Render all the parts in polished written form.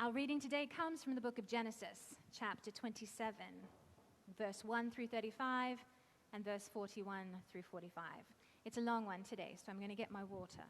Our reading today comes from the book of Genesis, chapter 27, verse 1 through 35, and verse 41 through 45. It's a long one today, so I'm going to get my water.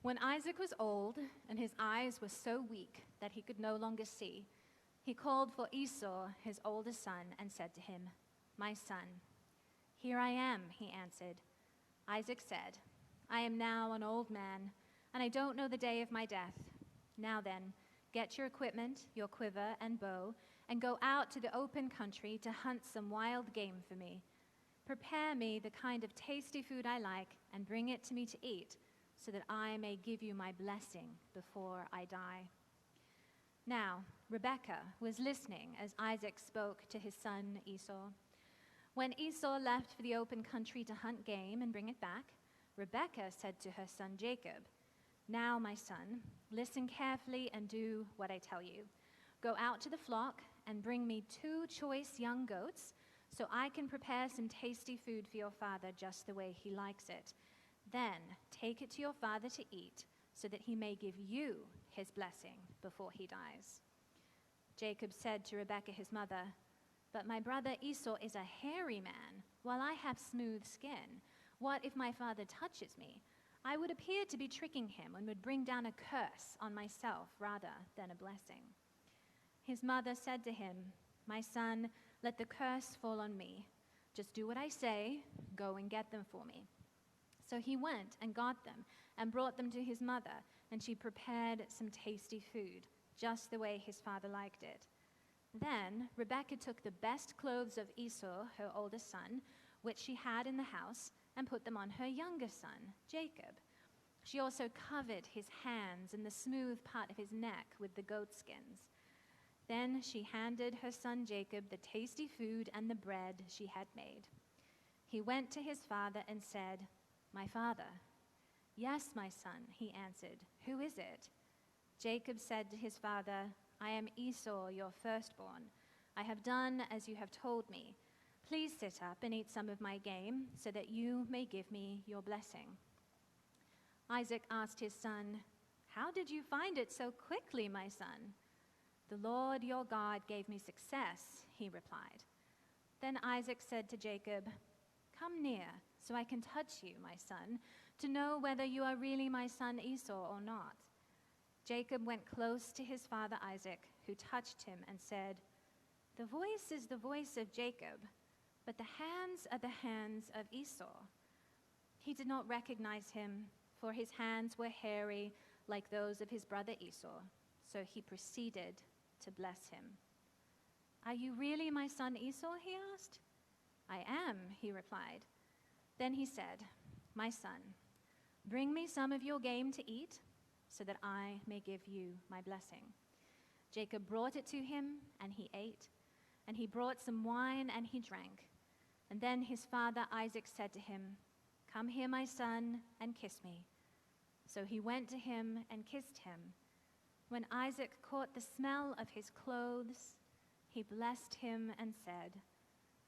When Isaac was old and his eyes were so weak that he could no longer see, he called for Esau, his oldest son, and said to him, "My son." "Here I am," he answered. Isaac said, "I am now an old man, and I don't know the day of my death. Now then, get your equipment, your quiver and bow, and go out to the open country to hunt some wild game for me. Prepare me the kind of tasty food I like, and bring it to me to eat, so that I may give you my blessing before I die." Now, Rebekah was listening as Isaac spoke to his son Esau. When Esau left for the open country to hunt game and bring it back, Rebekah said to her son Jacob, "Now, my son, listen carefully and do what I tell you. Go out to the flock and bring me 2 choice young goats, so I can prepare some tasty food for your father just the way he likes it. Then take it to your father to eat, so that he may give you his blessing before he dies." Jacob said to Rebekah his mother, "But my brother Esau is a hairy man, while I have smooth skin. What if my father touches me? I would appear to be tricking him and would bring down a curse on myself rather than a blessing." His mother said to him, "My son, let the curse fall on me. Just do what I say. Go and get them for me." So he went and got them and brought them to his mother, and she prepared some tasty food, just the way his father liked it. Then Rebekah took the best clothes of Esau, her oldest son, which she had in the house, and put them on her younger son, Jacob. She also covered his hands and the smooth part of his neck with the goat skins. Then she handed her son Jacob the tasty food and the bread she had made. He went to his father and said, "My father." "Yes, my son," he answered. "Who is it?" Jacob said to his father, "I am Esau, your firstborn. I have done as you have told me. Please sit up and eat some of my game, so that you may give me your blessing." Isaac asked his son, "How did you find it so quickly, my son?" "The Lord your God gave me success," he replied. Then Isaac said to Jacob, "Come near, so I can touch you, my son, to know whether you are really my son Esau or not." Jacob went close to his father Isaac, who touched him and said, "The voice is the voice of Jacob, but the hands are the hands of Esau." He did not recognize him, for his hands were hairy like those of his brother Esau, so he proceeded to bless him. "Are you really my son Esau?" he asked. "I am," he replied. Then he said, "My son, bring me some of your game to eat, so that I may give you my blessing." Jacob brought it to him, and he ate, and he brought some wine, and he drank. And then his father Isaac said to him, "Come here, my son, and kiss me." So he went to him and kissed him. When Isaac caught the smell of his clothes, he blessed him and said,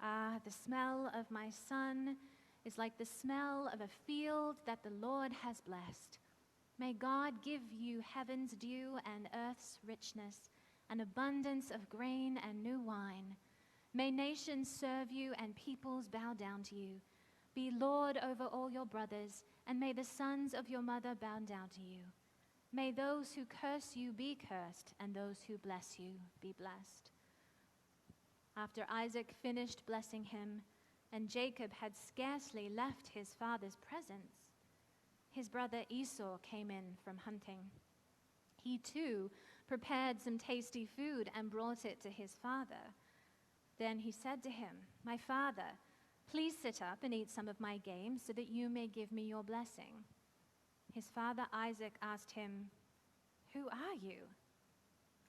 "Ah, the smell of my son is like the smell of a field that the Lord has blessed. May God give you heaven's dew and earth's richness, an abundance of grain and new wine. May nations serve you and peoples bow down to you. Be Lord over all your brothers, and may the sons of your mother bow down to you. May those who curse you be cursed, and those who bless you be blessed." After Isaac finished blessing him, and Jacob had scarcely left his father's presence, his brother Esau came in from hunting. He too prepared some tasty food and brought it to his father. Then he said to him, "My father, please sit up and eat some of my game, so that you may give me your blessing." His father Isaac asked him, "Who are you?"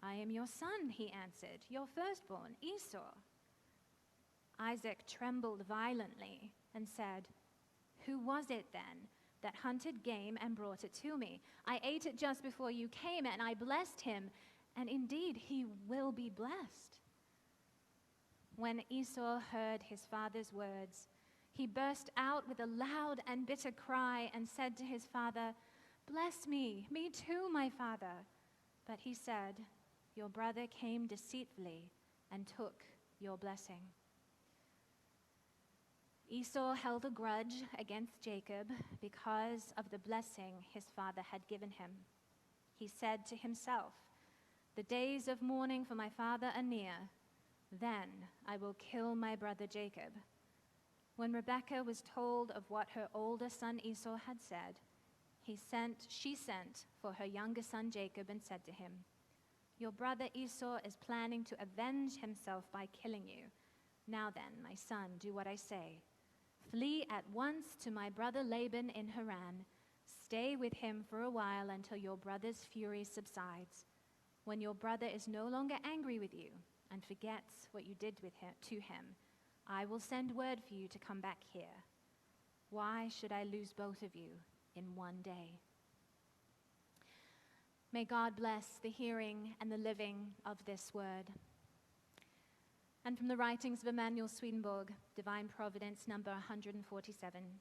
"I am your son," he answered, "your firstborn, Esau." Isaac trembled violently and said, "Who was it then that hunted game and brought it to me? I ate it just before you came, and I blessed him, and indeed he will be blessed." when Esau heard his father's words, he burst out with a loud and bitter cry and said to his father, "Bless me too, my father." But he said, "Your brother came deceitfully and took your blessing." Esau held a grudge against Jacob because of the blessing his father had given him. He said to himself, "The days of mourning for my father are near. Then I will kill my brother Jacob." When Rebekah was told of what her older son Esau had said, she sent for her younger son Jacob and said to him, "Your brother Esau is planning to avenge himself by killing you. Now then, my son, do what I say. Flee at once to my brother Laban in Haran. Stay with him for a while until your brother's fury subsides. When your brother is no longer angry with you and forgets what you did to him, I will send word for you to come back here. Why should I lose both of you in one day?" May God bless the hearing and the living of this word. And from the writings of Emanuel Swedenborg, Divine Providence, number 147.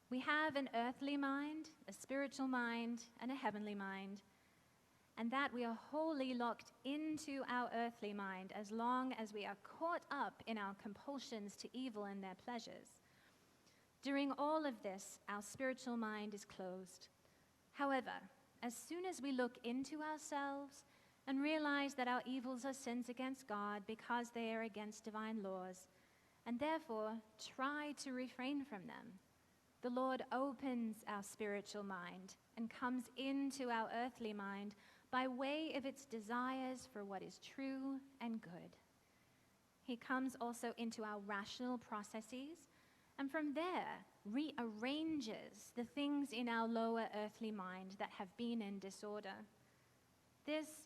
We have an earthly mind, a spiritual mind, and a heavenly mind, and that we are wholly locked into our earthly mind as long as we are caught up in our compulsions to evil and their pleasures. During all of this, our spiritual mind is closed. However, as soon as we look into ourselves and realize that our evils are sins against God because they are against divine laws, and therefore try to refrain from them, the Lord opens our spiritual mind and comes into our earthly mind by way of its desires for what is true and good. He comes also into our rational processes, and from there rearranges the things in our lower earthly mind that have been in disorder. This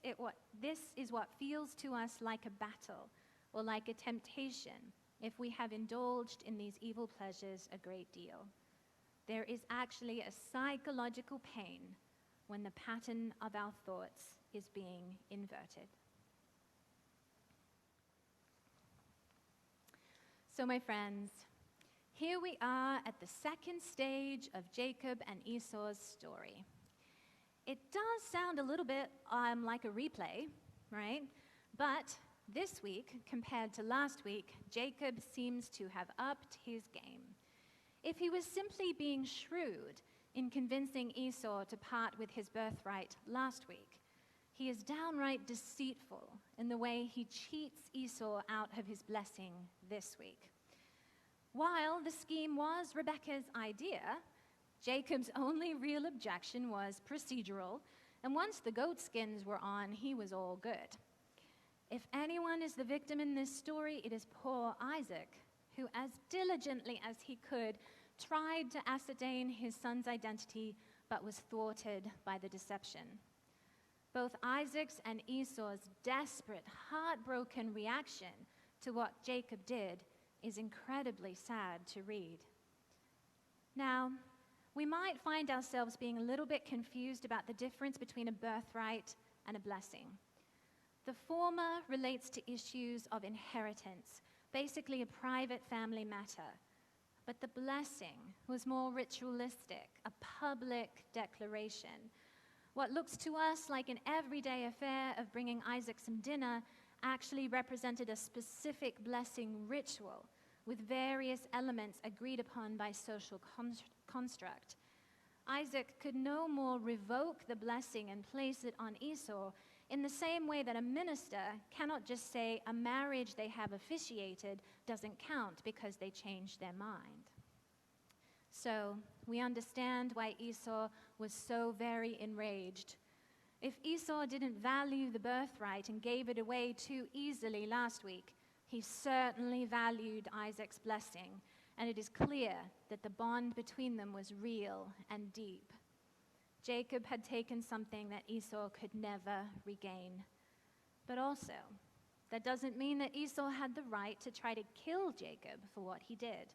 is what feels to us like a battle or like a temptation if we have indulged in these evil pleasures a great deal. There is actually a psychological pain when the pattern of our thoughts is being inverted. So, my friends, here we are at the second stage of Jacob and Esau's story. It does sound a little bit like a replay, right? But this week, compared to last week, Jacob seems to have upped his game. If he was simply being shrewd in convincing Esau to part with his birthright last week, he is downright deceitful in the way he cheats Esau out of his blessing this week. While the scheme was Rebekah's idea, Jacob's only real objection was procedural, and once the goat skins were on, he was all good. If anyone is the victim in this story, it is poor Isaac, who as diligently as he could tried to ascertain his son's identity, but was thwarted by the deception. Both Isaac's and Esau's desperate, heartbroken reaction to what Jacob did is incredibly sad to read. Now, we might find ourselves being a little bit confused about the difference between a birthright and a blessing. The former relates to issues of inheritance, basically a private family matter. But the blessing was more ritualistic, a public declaration. What looks to us like an everyday affair of bringing Isaac some dinner actually represented a specific blessing ritual with various elements agreed upon by social construct. Isaac could no more revoke the blessing and place it on Esau in the same way that a minister cannot just say a marriage they have officiated doesn't count because they changed their mind. So we understand why Esau was so very enraged. If Esau didn't value the birthright and gave it away too easily last week, he certainly valued Isaac's blessing, and it is clear that the bond between them was real and deep. Jacob had taken something that Esau could never regain. But also, that doesn't mean that Esau had the right to try to kill Jacob for what he did.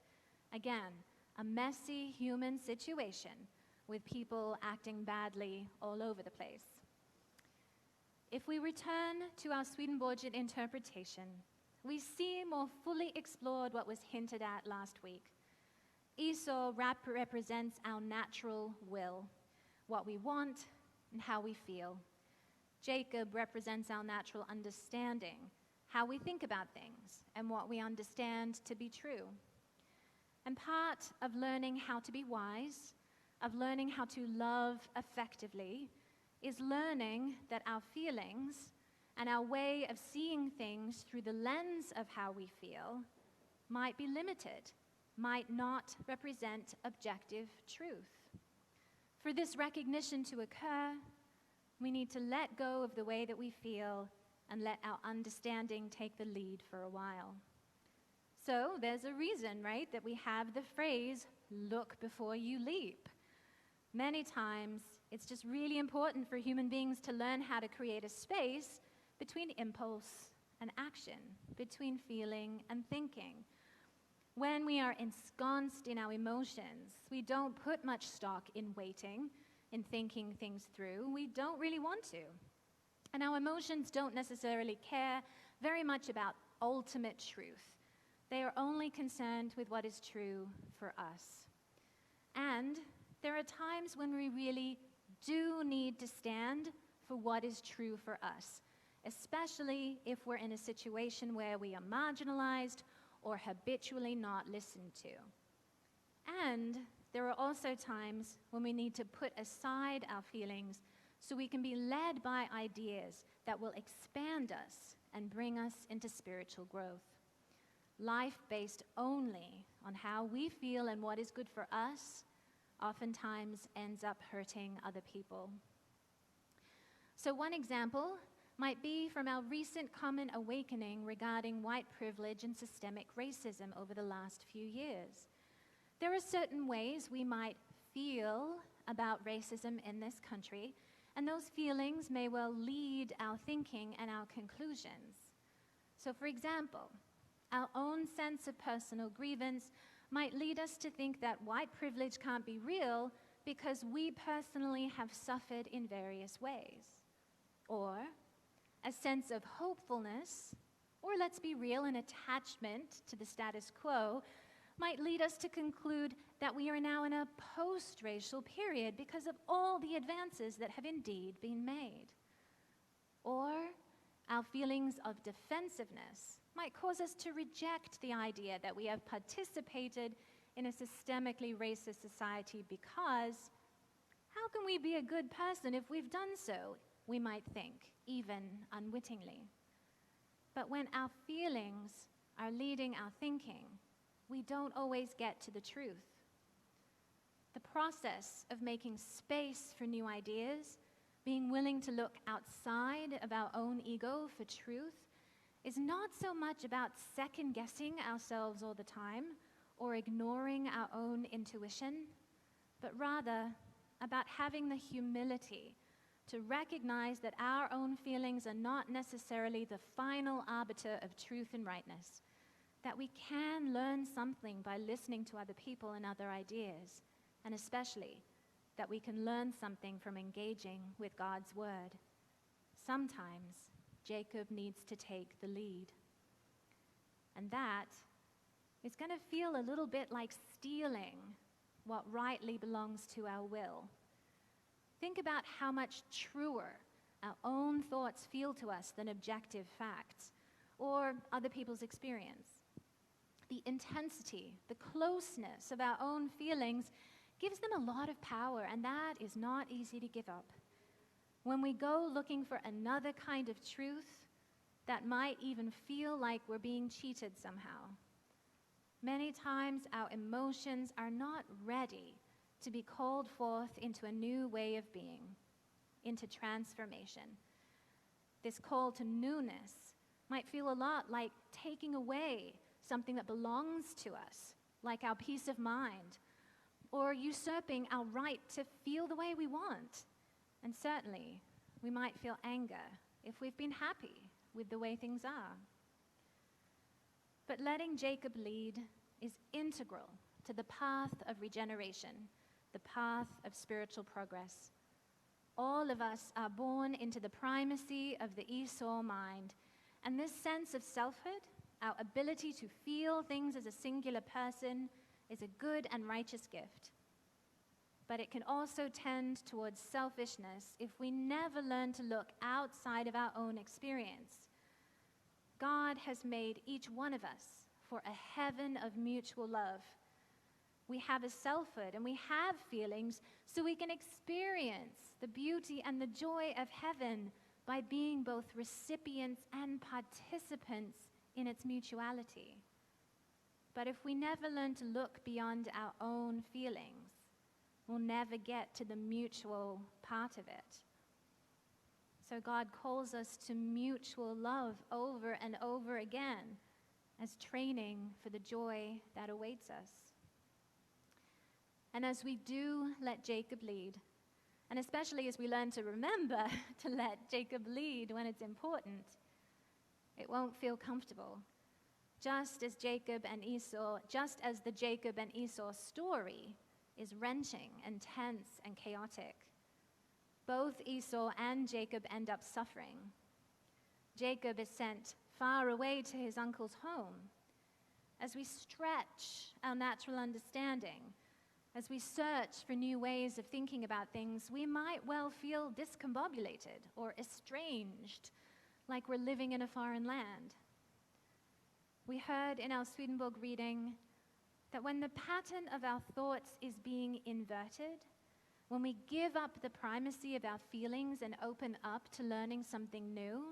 Again, a messy human situation with people acting badly all over the place. If we return to our Swedenborgian interpretation, we see more fully explored what was hinted at last week. Esau represents our natural will, what we want and how we feel. Jacob represents our natural understanding, how we think about things and what we understand to be true. And part of learning how to be wise, of learning how to love effectively, is learning that our feelings and our way of seeing things through the lens of how we feel might be limited, might not represent objective truth. For this recognition to occur, we need to let go of the way that we feel and let our understanding take the lead for a while. So there's a reason, right, that we have the phrase, look before you leap. Many times, it's just really important for human beings to learn how to create a space between impulse and action, between feeling and thinking. When we are ensconced in our emotions, we don't put much stock in waiting, in thinking things through. We don't really want to. And our emotions don't necessarily care very much about ultimate truth. They are only concerned with what is true for us. And there are times when we really do need to stand for what is true for us, especially if we're in a situation where we are marginalized or habitually not listened to. And there are also times when we need to put aside our feelings so we can be led by ideas that will expand us and bring us into spiritual growth. Life based only on how we feel and what is good for us oftentimes ends up hurting other people. So one example might be from our recent common awakening regarding white privilege and systemic racism over the last few years. There are certain ways we might feel about racism in this country, and those feelings may well lead our thinking and our conclusions. So for example, our own sense of personal grievance might lead us to think that white privilege can't be real because we personally have suffered in various ways. Or a sense of hopefulness, or let's be real, an attachment to the status quo, might lead us to conclude that we are now in a post-racial period because of all the advances that have indeed been made. Or our feelings of defensiveness might cause us to reject the idea that we have participated in a systemically racist society because how can we be a good person if we've done so, we might think, even unwittingly. But when our feelings are leading our thinking, we don't always get to the truth. The process of making space for new ideas, being willing to look outside of our own ego for truth, is not so much about second-guessing ourselves all the time or ignoring our own intuition, but rather about having the humility to recognize that our own feelings are not necessarily the final arbiter of truth and rightness, that we can learn something by listening to other people and other ideas, and especially that we can learn something from engaging with God's word. Sometimes Jacob needs to take the lead. And that is going to feel a little bit like stealing what rightly belongs to our will. Think about how much truer our own thoughts feel to us than objective facts or other people's experience. The intensity, the closeness of our own feelings gives them a lot of power, and that is not easy to give up. When we go looking for another kind of truth that might even feel like we're being cheated somehow, many times our emotions are not ready to be called forth into a new way of being, into transformation. This call to newness might feel a lot like taking away something that belongs to us, like our peace of mind, or usurping our right to feel the way we want. And certainly, we might feel anger if we've been happy with the way things are. But letting Jacob lead is integral to the path of regeneration, the path of spiritual progress. All of us are born into the primacy of the Esau mind, and this sense of selfhood, our ability to feel things as a singular person, is a good and righteous gift. But it can also tend towards selfishness if we never learn to look outside of our own experience. God has made each one of us for a heaven of mutual love. We have a selfhood and we have feelings so we can experience the beauty and the joy of heaven by being both recipients and participants in its mutuality. But if we never learn to look beyond our own feelings, we'll never get to the mutual part of it. So God calls us to mutual love over and over again as training for the joy that awaits us. And as we do let Jacob lead, and especially as we learn to remember to let Jacob lead when it's important, it won't feel comfortable. Just as the Jacob and Esau story is wrenching and tense and chaotic. Both Esau and Jacob end up suffering. Jacob is sent far away to his uncle's home. As we stretch our natural understanding, as we search for new ways of thinking about things, we might well feel discombobulated or estranged, like we're living in a foreign land. We heard in our Swedenborg reading that when the pattern of our thoughts is being inverted, when we give up the primacy of our feelings and open up to learning something new,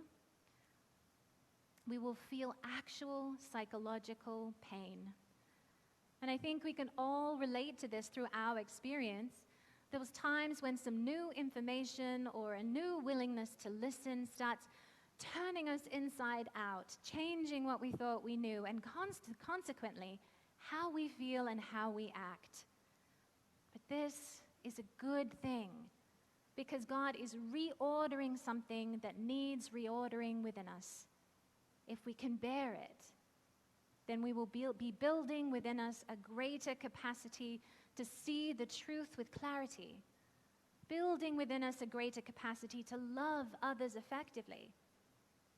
we will feel actual psychological pain. And I think we can all relate to this through our experience. Those times when some new information or a new willingness to listen starts turning us inside out, changing what we thought we knew, and consequently, how we feel and how we act. But this is a good thing, because God is reordering something that needs reordering within us. If we can bear it, then we will be building within us a greater capacity to see the truth with clarity, building within us a greater capacity to love others effectively,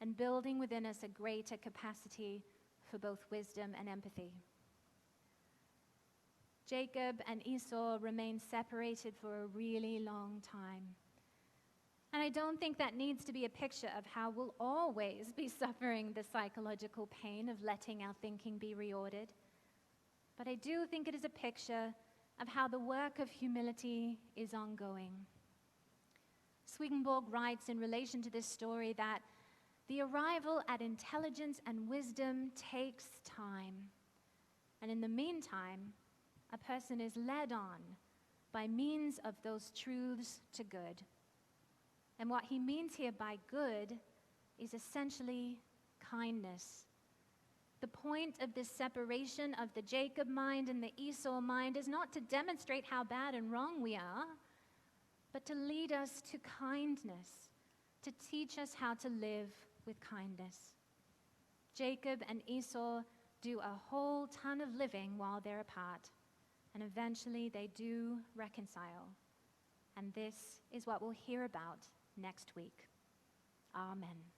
and building within us a greater capacity for both wisdom and empathy. Jacob and Esau remained separated for a really long time. And I don't think that needs to be a picture of how we'll always be suffering the psychological pain of letting our thinking be reordered. But I do think it is a picture of how the work of humility is ongoing. Swedenborg writes in relation to this story that the arrival at intelligence and wisdom takes time. And in the meantime, a person is led on by means of those truths to good. And what he means here by good is essentially kindness. The point of this separation of the Jacob mind and the Esau mind is not to demonstrate how bad and wrong we are, but to lead us to kindness, to teach us how to live with kindness. Jacob and Esau do a whole ton of living while they're apart, and eventually they do reconcile. And this is what we'll hear about next week. Amen.